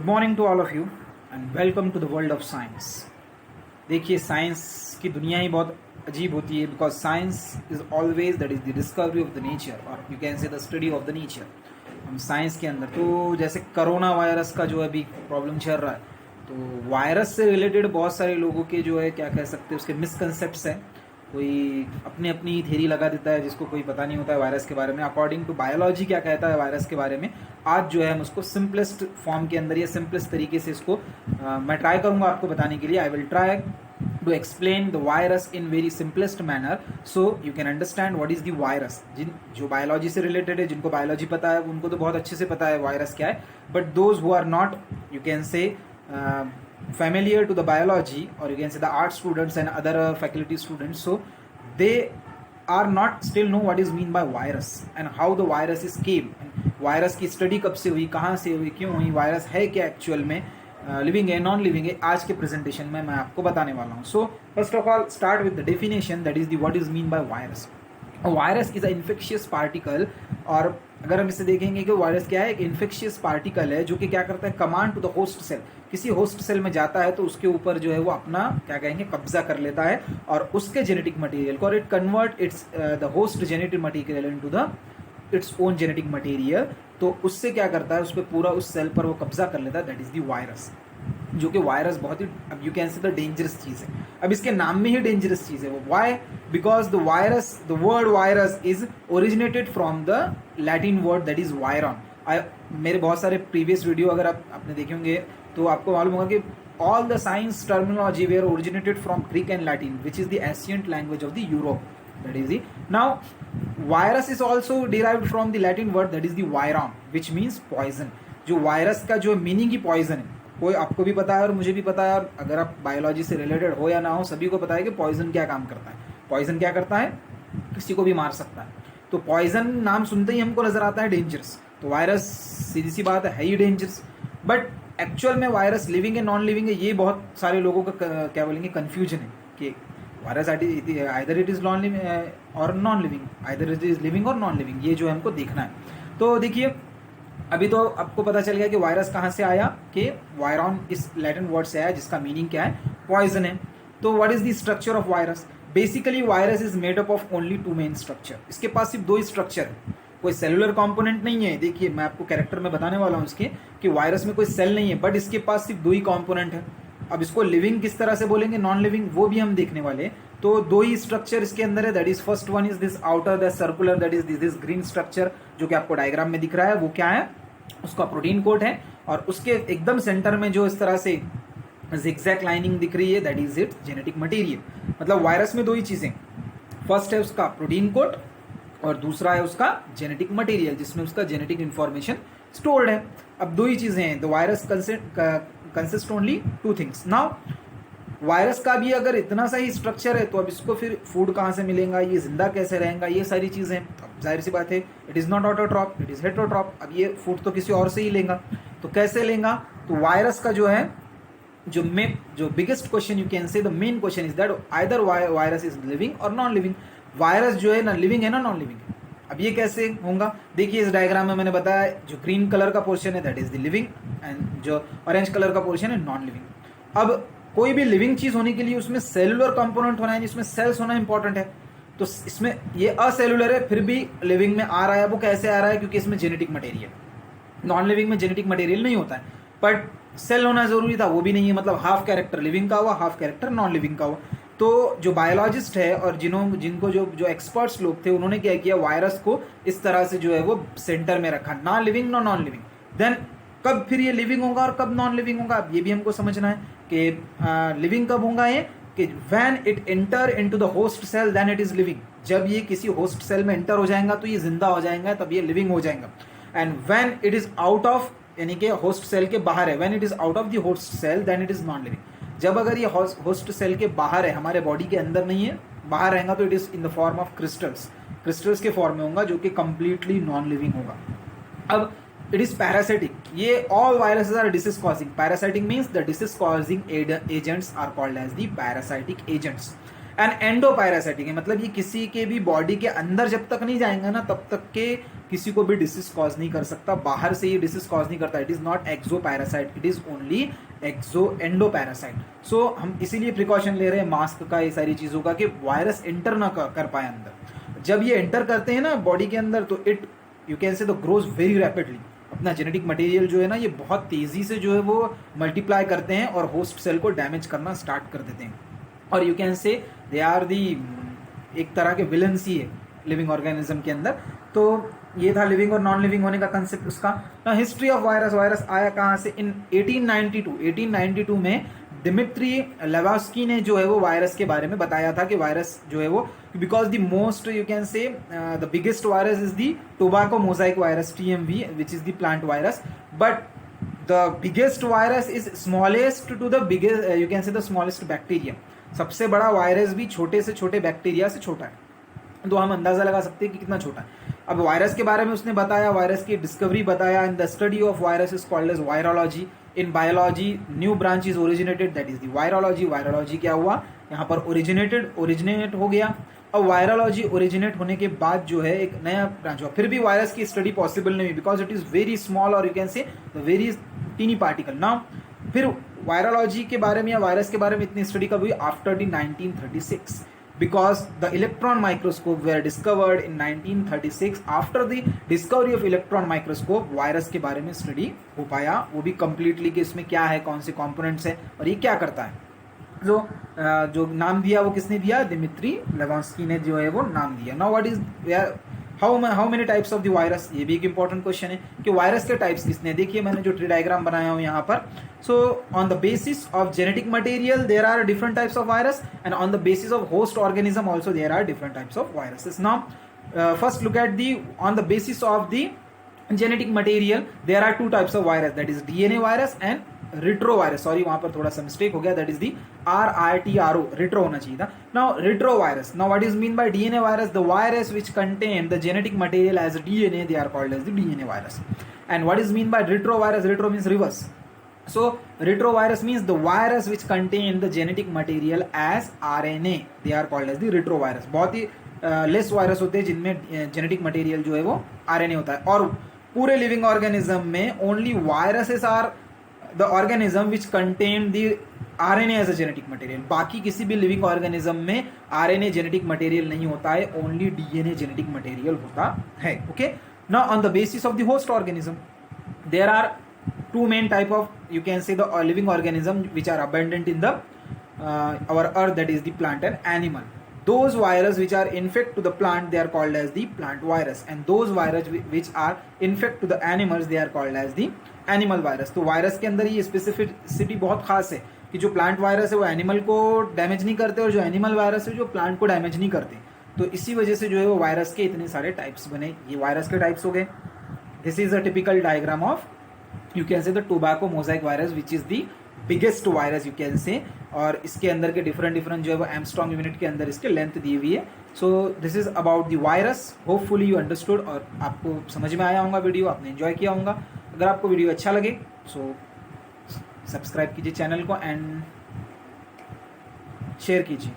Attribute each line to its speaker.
Speaker 1: Good morning to all of you and welcome to the world of science. देखिए, science की दुनिया ही बहुत अजीब होती है because science is always that is the discovery of the nature और you can say the study of the nature. हम साइंस के अंदर तो जैसे कोरोना वायरस का जो अभी प्रॉब्लम चल रहा है, तो वायरस से रिलेटेड बहुत सारे लोगों के जो है क्या कह सकते हैं उसके मिसकंसेप्ट्स हैं। कोई अपनी अपनी थ्योरी लगा देता है जिसको कोई पता नहीं होता है वायरस के बारे में। अकॉर्डिंग टू बायोलॉजी क्या कहता है वायरस के बारे में, आज जो है हम उसको सिंपलेस्ट फॉर्म के अंदर या सिंपलेस्ट तरीके से इसको मैं ट्राई करूंगा आपको बताने के लिए। I will try to explain the virus in very simplest manner so you can understand what is the virus. जो बायोलॉजी से रिलेटेड है, जिनको बायोलॉजी पता है उनको तो बहुत अच्छे से पता है वायरस क्या है, but those who are not, you can say familiar to the biology, or you can say the art students and other faculty students, so they are not still know what is mean by virus and how the virus is came, virus की study कब से हुई, कहाँ से हुई, क्यों हुई, virus है क्या एक्चुअल में, लिविंग है नॉन लिविंग है, आज के प्रेजेंटेशन में मैं आपको बताने वाला हूँ। So first of all start with the definition, that is the what is mean by virus. Virus is a infectious particle, और अगर हम इसे देखेंगे कि वायरस क्या है, एक इन्फेक्शियस पार्टिकल है जो कि क्या करता है, command to the host cell. किसी होस्ट सेल में जाता है तो उसके ऊपर जो है वो अपना क्या कहेंगे कब्जा कर लेता है और उसके जेनेटिक मटेरियल को, और it convert it's the host genetic material into the its own genetic material. तो उससे क्या करता है, उस पर पूरा उस सेल पर वो कब्जा कर लेता है, दैट इज द वायरस। जो कि वायरस बहुत ही, अब you can say the dangerous चीज़ है। अब इसके नाम में ही डेंजरस चीज़ है वो। Why? Because the virus, the word virus is originated from the Latin word that is viron. मेरे बहुत सारे प्रीवियस वीडियो अगर आपने देखे होंगे तो आपको मालूम होगा कि all the science terminology were originated from Greek and Latin which is the ancient language of the Europe, that is the. Now virus is also derived from the Latin word that is the viron which means poison. जो virus का जो meaning ही poison है, कोई आपको भी पता है और मुझे भी पता है, और अगर आप बायोलॉजी से रिलेटेड हो या ना हो सभी को पता है कि पॉइजन क्या काम करता है। पॉइजन क्या करता है, किसी को भी मार सकता है। तो पॉइजन नाम सुनते ही हमको नजर आता है डेंजरस, तो वायरस सीधी सी बात है ही डेंजरस। बट एक्चुअल में वायरस लिविंग है नॉन लिविंग है, ये बहुत सारे लोगों का क्या बोलेंगे कन्फ्यूजन है कि virus either it is non living और non living, either it is living और नॉन लिविंग, ये जो है हमको देखना है। तो देखिए, अभी तो आपको पता चल गया कि वायरस कहाँ से आया, कि वायरॉन इस लैटिन वर्ड से आया जिसका मीनिंग क्या है, पॉइजन है। तो what is the structure of virus? Basically virus is made up of only two main structure. इसके पास सिर्फ दो ही स्ट्रक्चर है, कोई सेलुलर कंपोनेंट नहीं है। देखिए, मैं आपको कैरेक्टर में बताने वाला हूँ इसके कि वायरस में कोई सेल नहीं है, बट इसके पास सिर्फ दो ही कंपोनेंट है। अब इसको लिविंग किस तरह से बोलेंगे, नॉन लिविंग, वो भी हम देखने वाले हैं। तो दो ही स्ट्रक्चर इसके अंदर है, that is first one is this outer the circular, that is this green structure जो कि आपको डायग्राम में दिख रहा है, वो क्या है, उसका प्रोटीन कोट है। और उसके एकदम सेंटर में जो इस तरह से जिगजैग लाइनिंग दिख रही है, that is it's genetic material. मतलब वायरस में दो ही चीजें, फर्स्ट है उसका प्रोटीन कोट और दूसरा है उसका जेनेटिक मटेरियल जिसमें उसका जेनेटिक इंफॉर्मेशन स्टोर्ड है। अब दो ही चीजें हैं, the virus consist only two things. Now virus का भी अगर इतना सा ही स्ट्रक्चर है तो अब इसको फिर फूड कहाँ से मिलेगा, ये जिंदा कैसे रहेगा, ये सारी चीज़ें। अब जाहिर सी बात है, it is not autotroph, it is heterotroph. अब ये फूड तो किसी और से ही लेगा, तो कैसे लेगा? तो वायरस का जो है जो biggest question, you can say the main question is that either virus is living और नॉन लिविंग। वायरस जो है ना लिविंग है ना नॉन लिविंग है। अब ये कैसे होगा? देखिए, इस डायग्राम में मैंने बताया जो ग्रीन कलर का पोर्शन है that is the living and जो ऑरेंज कलर का पोर्शन है नॉन लिविंग। अब कोई भी लिविंग चीज होने के लिए उसमें सेलुलर कंपोनेंट होना है, जिसमें सेल्स होना इंपॉर्टेंट है। तो इसमें ये असेलुलर है फिर भी लिविंग में आ रहा है। वो कैसे आ रहा है? क्योंकि इसमें जेनेटिक मटेरियल, नॉन लिविंग में जेनेटिक मटेरियल नहीं होता है, बट सेल होना जरूरी था, वो भी नहीं है। मतलब हाफ कैरेक्टर लिविंग का हुआ, हाफ कैरेक्टर नॉन लिविंग का हुआ। तो जो बायोलॉजिस्ट है और जिनको जो एक्सपर्ट्स लोग थे, उन्होंने क्या किया, वायरस को इस तरह से जो है वो सेंटर में रखा, ना लिविंग ना नॉन लिविंग। देन कब फिर ये लिविंग होगा और कब नॉन लिविंग होगा, अब ये भी हमको समझना है कि लिविंग कब होगा ये, कि when it enter into the host cell then it is living. जब ये किसी होस्ट सेल में एंटर हो जाएगा तो ये जिंदा हो जाएगा, तब ये लिविंग हो जाएगा। And when it is out of, यानी कि होस्ट सेल के बाहर है, when it is out of the host cell then it is non living. जब अगर ये होस्ट सेल के बाहर है, हमारे बॉडी के अंदर नहीं है, बाहर रहेगा, तो it is in the form of crystals के फॉर्म में होगा, जो कि कंप्लीटली नॉन लिविंग होगा। अब it is parasitic. ये all viruses are disease causing. Parasitic means the disease causing agents are called as the parasitic agents. And endoparasitic है मतलब ये किसी के भी बॉडी के अंदर जब तक नहीं जाएंगे ना तब तक के किसी को भी डिसीज कॉज नहीं कर सकता, बाहर से ये डिसीज कॉज नहीं करता. It is not exo parasite, it is only exo endo parasite. So हम इसीलिए प्रिकॉशन ले रहे हैं मास्क का, ये सारी चीज़ों का, कि वायरस एंटर ना कर पाए अंदर. जब ये एंटर करते हैं ना बॉडी के अंदर, तो it you can say the grows very rapidly. अपना जेनेटिक मटेरियल जो है ना, ये बहुत तेज़ी से जो है वो मल्टीप्लाई करते हैं और होस्ट सेल को डैमेज करना स्टार्ट कर देते हैं. और यू कैन से दे आर दी एक तरह के विलन्स ही है लिविंग ऑर्गेनिज्म के अंदर. तो ये था लिविंग और नॉन लिविंग होने का कंसेप्ट उसका. ना हिस्ट्री ऑफ वायरस. वायरस आया कहाँ से? इन 1892 में दिमित्री लेवास्की ने जो है वो वायरस के बारे में बताया था कि वायरस जो है वो, because the most you can say the biggest virus is the tobacco mosaic virus TMV, which is the plant virus. But the biggest virus is smallest to the biggest you can say the smallest bacteria. सबसे बड़ा virus भी छोटे से छोटे bacteria से छोटा है. तो हम अंदाजा लगा सकते हैं कि कितना छोटा है. अब वायरस के बारे में उसने बताया, वायरस की डिस्कवरी बताया. In the study of virus is called as virology. In biology new branch is originated, that is the virology. Virology क्या हुआ यहाँ पर? ओरिजिनेट हो गया. अब वायरोलॉजी ओरिजिनेट होने के बाद जो है एक नया ब्रांच हुआ. फिर भी वायरस की स्टडी पॉसिबल नहीं हुई, because it is very small और you can say the very tiny particle. Now फिर वायरोलॉजी के बारे में या वायरस के बारे में इतनी स्टडी कब हुई? After the 1936, because the electron microscope were discovered in 1936. after the discovery of electron microscope virus के बारे में स्टडी हो पाया, वो भी completely कि इसमें क्या है, कौन से components है और ये क्या करता है. जो नाम दिया वो किसने दिया? दिमित्री लेवास्की ने जो है वो नाम दिया. Now what is how many types of the virus? ये भी एक इंपॉर्टेंट क्वेश्चन है कि वायरस के टाइप्स किसने. देखिए मैंने जो ट्री डायग्राम बनाया हूँ यहाँ पर. So on the basis of genetic material there are different types of virus, and on the basis of host organism also there are different types of viruses. Now first look at the on the basis of the genetic material there are two types of virus, that is DNA virus and retrovirus. Sorry वहां पर थोड़ा सा mistake हो गया, that is the RITRO, retro होना चाहिए था. Now retrovirus. Now what is mean by DNA virus? The virus which contain the genetic material as DNA, they are called as the DNA virus. And what is mean by retrovirus? Retro means reverse. So retrovirus means the virus which contain the genetic material as RNA, they are called as the retrovirus. बहुत ही less virus होते हैं जिनमें genetic material जो है वो RNA होता है. और पूरे लिविंग ऑर्गेनिज्म में only viruses are the organism which contain the RNA as a genetic material. बाकी किसी भी लिविंग ऑर्गेनिज्म में RNA जेनेटिक मटेरियल नहीं होता है, ओनली DNA जेनेटिक मटेरियल होता है. Okay. Now on the basis of the host organism there are two main type of, you can say, the living organism which are abundant in the our earth, that is the plant and animal. Those virus which are infect to the plant, they are called as the plant virus, and those virus which are infect to the animals, they are called as the animal virus. तो virus के अंदर ये specificity बहुत खास है कि जो plant virus है वो एनिमल को डैमेज नहीं करते और जो एनिमल वायरस है जो प्लांट को डैमेज नहीं करते. तो इसी वजह से जो है वो वायरस के इतने सारे टाइप्स बने. ये वायरस के टाइप्स हो गए. This is a typical diagram of you can say the tobacco mosaic virus which is the biggest virus you can say. और इसके अंदर के डिफरेंट जो है वो एमस्ट्रॉन्ग यूनिट के अंदर इसके लेंथ दी हुई है. So this is about the virus. Hopefully you understood और आपको समझ में आया होगा वीडियो, आपने एंजॉय किया होगा. अगर आपको वीडियो अच्छा लगे सो सब्सक्राइब कीजिए चैनल को एंड शेयर कीजिए.